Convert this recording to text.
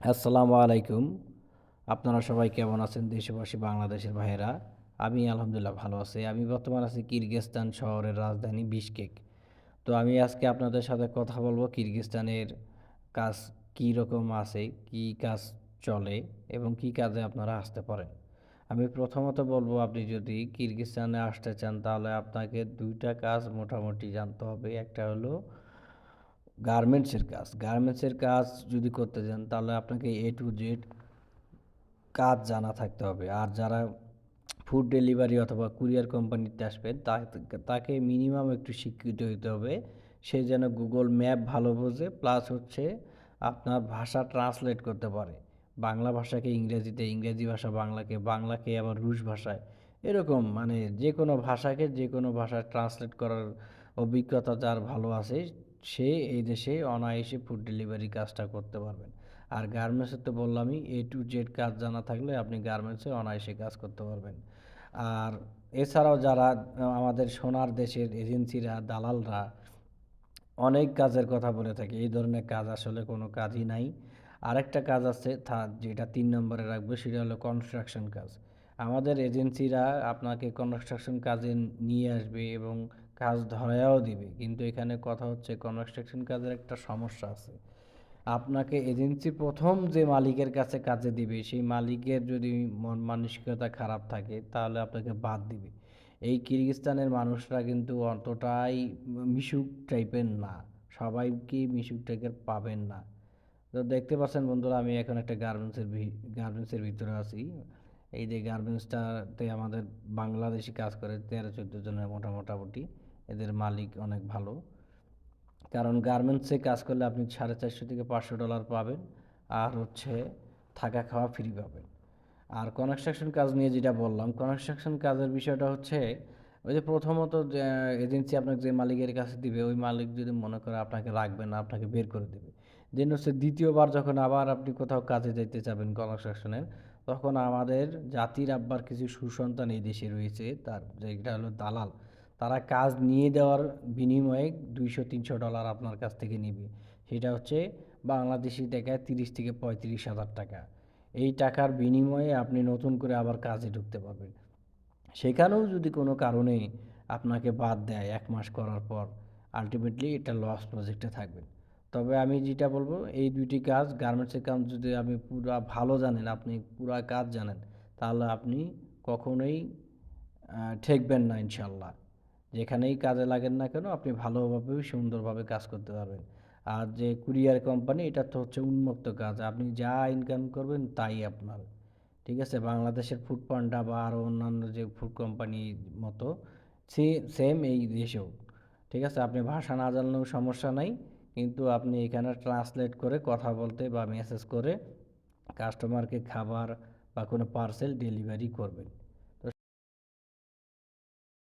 আসসালামু আলাইকুম। আপনারা সবাই কেমন আছেন? দেশবাসী, বাংলাদেশের ভাইয়েরা। আমি আলহামদুলিল্লাহ ভালো আছি। আমি বর্তমানে আছি কিরগিজস্তান শহরের রাজধানী বিশকেক। তো আমি আজকে আপনাদের সাথে কথা বলবো কিরগিজস্তানের কাজ কী রকম আছে, কী কাজ চলে এবং কী কাজে আপনারা আসতে পারেন। আমি প্রথমত বলবো, আপনি যদি কিরগিজস্তানে আসতে চান তাহলে আপনাকে ২ টা কাজ মোটামুটি জানতে হবে। একটা হলো গার্মেন্টসের কাজ। গার্মেন্টসের কাজ যদি করতে যান তাহলে আপনাকে A to Z কাজ জানা থাকতে হবে। আর যারা ফুড ডেলিভারি অথবা কুরিয়ার কোম্পানিতে আসবে তাকে মিনিমাম একটু শিক্ষিত হইতে হবে। সে যেন গুগল ম্যাপ ভালো বোঝে, প্লাস হচ্ছে আপনার ভাষা ট্রান্সলেট করতে পারে। বাংলা ভাষাকে ইংরেজিতে, ইংরেজি ভাষা বাংলাকে, বাংলাকে আবার রুশ ভাষায়, এরকম মানে যে কোনো ভাষাকে যে কোনো ভাষায় ট্রান্সলেট করার অভিজ্ঞতা যার ভালো আছে, সে এই দেশে অনায়াসে ফুড ডেলিভারি কাজটা করতে পারবেন। আর গার্মেন্টসে তো বললামই, A to Z কাজ জানা থাকলে আপনি গার্মেন্টসে অনায়াসে কাজ করতে পারবেন। আর এছাড়াও যারা আমাদের সোনার দেশের এজেন্সিরা, দালালরা অনেক কাজের কথা বলে থাকে, এই ধরনের কাজ আসলে কোনো কাজই নাই। আরেকটা কাজ আছে যেটা ৩ নম্বরে রাখবো, সেটা হলো কনস্ট্রাকশন কাজ। আমাদের এজেন্সিরা আপনাকে কনস্ট্রাকশন কাজে নিয়ে আসবে এবং কাজ ধরায়াও দিবে। কিন্তু এখানে কথা হচ্ছে, কনস্ট্রাকশন কাজের একটা সমস্যা আছে। আপনাকে এজেন্সি প্রথম যে মালিকের কাছে কাজে দিবে, সেই মালিকের যদি মন মানসিকতা খারাপ থাকে তাহলে আপনাকে বাদ দিবে। এই কিরগিজস্তানের মানুষরা কিন্তু অতটাই মিশুক টাইপের না। সবাইকে মিশুক টাইপের পাবেন না। তো দেখতে পাচ্ছেন বন্ধুরা, আমি এখন একটা গার্মেন্টসের ভিতরে আছি। এই যে গার্মেন্টসটাতে আমাদের বাংলাদেশি কাজ করে ১৩-১৪ জনের মোটামুটি। এদের মালিক অনেক ভালো। কারণ গার্মেন্টসে কাজ করলে আপনি $450 থেকে $500 পাবেন। আর হচ্ছে থাকা খাওয়া ফ্রি পাবেন। আর কনস্ট্রাকশন কাজ নিয়ে যেটা বললাম, কনস্ট্রাকশন কাজের বিষয়টা হচ্ছে, ওই যে প্রথমত যে এজেন্সি আপনাকে যে মালিকের কাছে দিবে, ওই মালিক যদি মনে করে আপনাকে রাখবে না, আপনাকে বের করে দেবে। দেন হচ্ছে দ্বিতীয়বার যখন আবার আপনি কোথাও কাজে যাইতে যাবেন কনস্ট্রাকশনের, তখন আমাদের জাতির আব্বার কিছু সুসন্তান এই দেশে রয়েছে, তার যেটা হলো দালাল। তারা কাজ নিয়ে দেওয়ার বিনিময়ে $200-300 আপনার কাছ থেকে নিবে। সেটা হচ্ছে বাংলাদেশি টাকায় 30 থেকে 35 হাজার টাকা। এই টাকার বিনিময়ে আপনি নতুন করে আবার কাজে ঢুকতে পারবেন। সেখানেও যদি কোনো কারণে আপনাকে বাদ দেয় ১ মাস করার পর, আলটিমেটলি এটা লস প্রজেক্টে থাকবেন। তবে আমি যেটা বলবো, এই ২টি কাজ, গার্মেন্টসের কাজ যদি আপনি পুরা ভালো জানেন, আপনি পুরা কাজ জানেন, তাহলে আপনি কখনোই ঠেকবেন না ইনশাল্লাহ। যেখানেই কাজে লাগেন না কেন, আপনি ভালোভাবে সুন্দরভাবে কাজ করতে পারবেন। আর যে কুরিয়ার কোম্পানি, এটা তো হচ্ছে উন্মুক্ত কাজ, আপনি যা ইনকাম করবেন তাই আপনার। ঠিক আছে, বাংলাদেশের ফুড পান্ডা বা আরও অন্যান্য যে ফুড কোম্পানির মতো সেম এই দেশেও। ঠিক আছে, আপনি ভাষা না জানলেও সমস্যা নাই, কিন্তু আপনি এখানে ট্রান্সলেট করে কথা বলতে বা মেসেজ করে কাস্টমারকে খাবার বা কোনো পার্সেল ডেলিভারি করবেন।